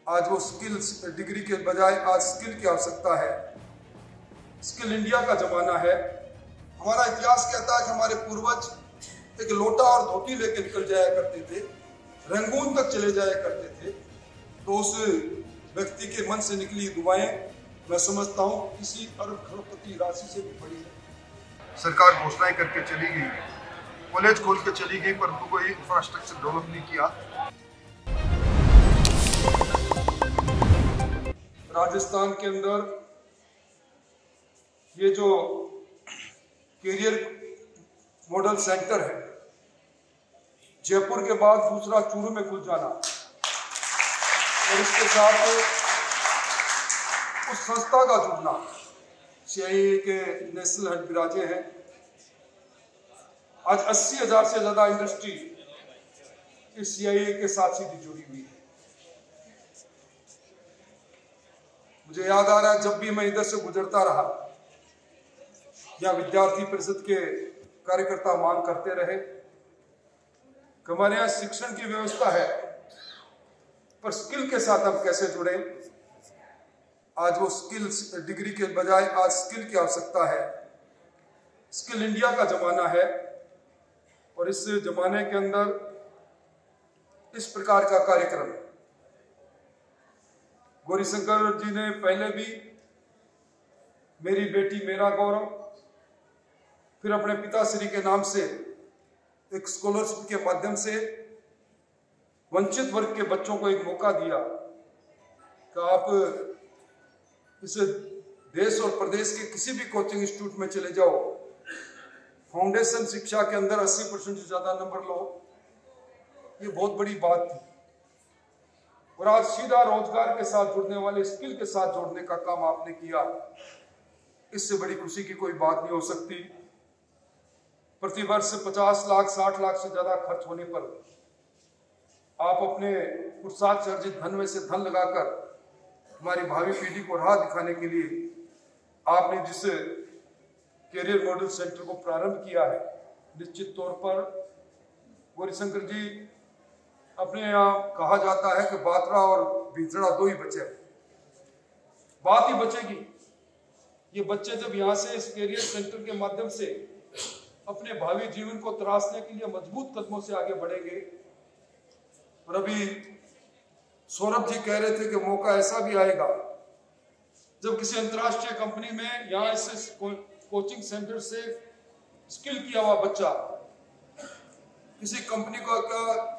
आज वो skills degree के बजाय आज स्किल की आवश्यकता है। स्किल इंडिया का जमाना है। हमारा इतिहास कहता है कि हमारे पूर्वज एक लोटा और धोती लेके निकल जाया करते थे, रंगून तक चले जाया करते थे। तो उस व्यक्ति के मन से निकली दुआएं मैं समझता हूँ किसी अरब खरबपति राशि से भी बड़ी है। सरकार घोषणाएं करके चली गई, कॉलेज खोल के चली गई, परंतु कोई इंफ्रास्ट्रक्चर डेवलप नहीं किया। राजस्थान के अंदर ये जो कैरियर मॉडल सेंटर है, जयपुर के बाद दूसरा चूरू में खुल जाना और इसके साथ उस संस्था का जुड़ना, सीआईए के नेशनल हेड विराजे हैं। आज 80,000 से ज्यादा इंडस्ट्री इस सीआईए के साथ सीधी जुड़ी हुई है। मुझे याद आ रहा है जब भी मैं इधर से गुजरता रहा या विद्यार्थी परिषद के कार्यकर्ता मांग करते रहे कि हमारे यहाँ शिक्षण की व्यवस्था है पर स्किल के साथ हम कैसे जुड़े। आज वो स्किल्स डिग्री के बजाय आज स्किल की आवश्यकता है। स्किल इंडिया का जमाना है और इस जमाने के अंदर इस प्रकार का कार्यक्रम गौरीशंकर जी ने पहले भी मेरी बेटी मेरा गौरव, फिर अपने पिताश्री के नाम से एक स्कॉलरशिप के माध्यम से वंचित वर्ग के बच्चों को एक मौका दिया कि आप इस देश और प्रदेश के किसी भी कोचिंग इंस्टीट्यूट में चले जाओ, फाउंडेशन शिक्षा के अंदर 80% से ज्यादा नंबर लो। ये बहुत बड़ी बात थी और आज सीधा रोजगार के साथ जुड़ने वाले, स्किल के साथ जोड़ने का काम आपने किया। इससे बड़ी खुशी की कोई बात नहीं हो सकती। प्रतिवर्ष 50 लाख 60 लाख से ज्यादा खर्च होने पर आप अपने पुरुषार्थ से अर्जित धन में से धन लगाकर हमारी भावी पीढ़ी को राह दिखाने के लिए आपने जिस कैरियर मॉडल सेंटर को प्रारंभ किया है, निश्चित तौर पर गौरीशंकर जी, अपने यहाँ कहा जाता है कि बातरा और भिजड़ा दो ही बचे, बात ही बचेगी। ये बच्चे जब यहाँ से इस कैरियर सेंटर के माध्यम से अपने भावी जीवन को तराशने के लिए मजबूत कदमों से आगे बढ़ेंगे। और अभी सौरभ जी कह रहे थे कि मौका ऐसा भी आएगा जब किसी अंतर्राष्ट्रीय कंपनी में यहाँ इस कोचिंग सेंटर से स्किल किया हुआ बच्चा किसी कंपनी का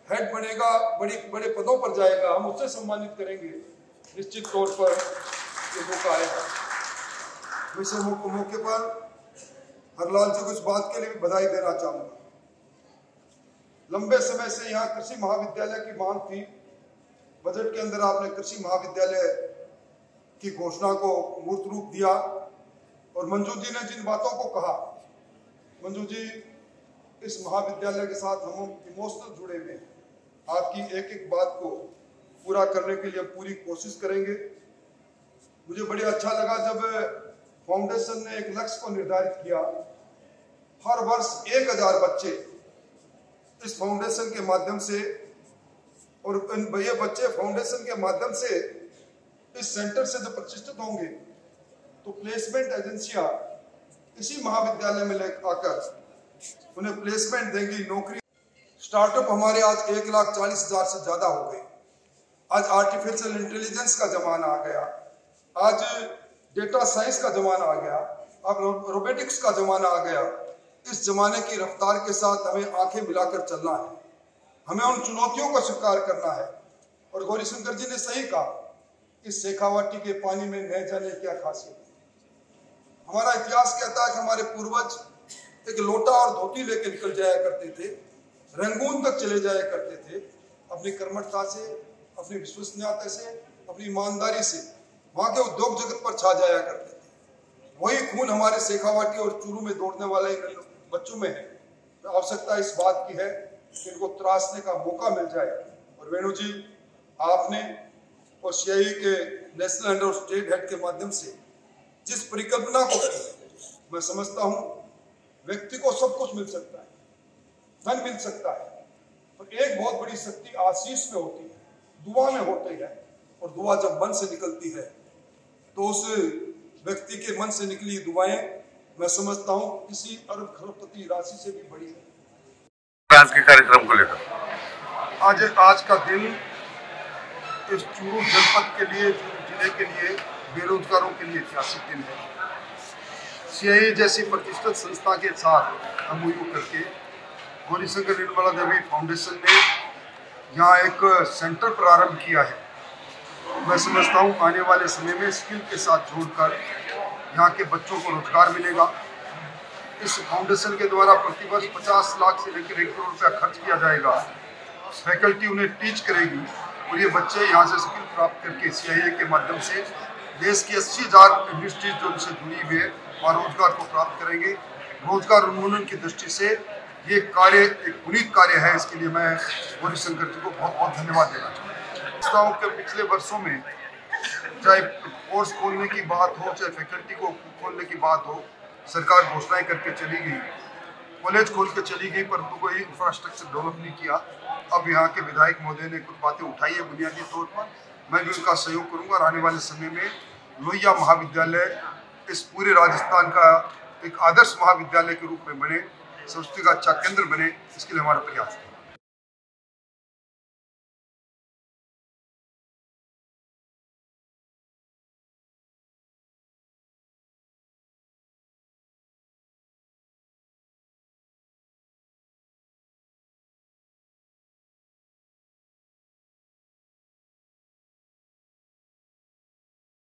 हेड बनेगा, बड़े पदों पर जाएगा, हम उससे सम्मानित करेंगे। निश्चित तौर पर ये मौका आएगा। मैं इस मौके पर हरलाल जी को इस बात के लिए भी बधाई देना चाहूंगा। लंबे समय से यहाँ कृषि महाविद्यालय की मांग थी। बजट के अंदर आपने कृषि महाविद्यालय की घोषणा को मूर्त रूप दिया और मंजू जी ने जिन बातों को कहा, मंजू जी इस महाविद्यालय के साथ हम इमोशनल जुड़े हुए हैं। आपकी एक एक बात को पूरा करने के लिए पूरी कोशिश करेंगे। मुझे बड़ी अच्छा लगा जब फाउंडेशन ने एक लक्ष्य को निर्धारित किया, हर वर्ष 1000 बच्चे इस फाउंडेशन के माध्यम से, और ये बच्चे फाउंडेशन के माध्यम से इस सेंटर से जब प्रतिष्ठित होंगे तो प्लेसमेंट एजेंसियां इसी महाविद्यालय में आकर उन्हें प्लेसमेंट देंगी, नौकरी। स्टार्टअप हमारे आज 1,40,000 से ज्यादा हो गए। आज आर्टिफिशियल इंटेलिजेंस का जमाना आ गया, आज डेटा साइंस का जमाना आ गया, अब रोबोटिक्स का जमाना आ गया। इस जमाने की रफ्तार के साथ हमें आंखें मिलाकर चलना है, हमें उन चुनौतियों को स्वीकार करना है। और गौरीशंकर जी ने सही कहा, इस शेखावाटी के पानी में न जाने क्या खासियत। हमारा इतिहास कहता है कि हमारे पूर्वज एक लोटा और धोती लेके निकल जाया करते थे, रंगून तक चले जाया करते थे। अपनी कर्मठता से, अपनी विश्वसनीयता से, अपनी ईमानदारी से वहां के उद्योग जगत पर छा जाया करते थे। वही खून हमारे शेखावाटी और चूरू में दौड़ने वाले बच्चों में है। तो आवश्यकता इस बात की है कि इनको तराशने का मौका मिल जाए। और वेणु जी, आपने और सीआईए के नेशनल हेड और स्टेट हेड के माध्यम से जिस परिकल्पना को की, मैं समझता हूं व्यक्ति को सब कुछ मिल सकता है, धन मिल सकता है, और एक बहुत बड़ी शक्ति आशीष में होती है, दुआ में होती है। और दुआ जब मन से निकलती है तो उस व्यक्ति के मन से निकली दुआएं मैं समझता हूँ किसी अरब खरबपति राशि से भी बड़ी है। आज के कार्यक्रम को लेकर आज का दिन इस चूरू जनपद के लिए, चूरू जिले के लिए बेरोजगारों के लिए ऐतिहासिक दिन है। CII जैसी प्रतिष्ठित संस्था के साथ MOU करके गौरीशंकर निर्मला देवी फाउंडेशन ने यहाँ एक सेंटर प्रारंभ किया है। मैं समझता हूँ आने वाले समय में स्किल के साथ जोड़कर यहाँ के बच्चों को रोजगार मिलेगा। इस फाउंडेशन के द्वारा प्रतिवर्ष 50 लाख से लेकर 1 करोड़ रुपया खर्च किया जाएगा। फैकल्टी उन्हें टीच करेगी और ये बच्चे यहाँ से स्किल प्राप्त करके CII के माध्यम से देश की 80,000 इंडस्ट्रीज जो उनसे जुड़ी हुई है वहाँ रोजगार को प्राप्त करेंगे। रोजगार उन्मूलन की दृष्टि से ये कार्य एक पुनीत कार्य है। इसके लिए मैं गौरीशंकर जी को बहुत बहुत धन्यवाद देना चाहता हूँ कि पिछले वर्षों में चाहे कोर्स खोलने की बात हो, चाहे फैकल्टी को खोलने की बात हो, सरकार घोषणाएं करके चली गई, कॉलेज खोल के चली गई, पर कोई इंफ्रास्ट्रक्चर डेवलप नहीं किया। अब यहाँ के विधायक महोदय ने कुछ बातें उठाई है बुनियादी तौर पर, मैं भी उनका सहयोग करूँगा और आने वाले समय में लोहिया महाविद्यालय इस पूरे राजस्थान का एक आदर्श महाविद्यालय के रूप में बने, संस्कृति का अच्छा केंद्र बने, इसके लिए हमारा प्रयास है।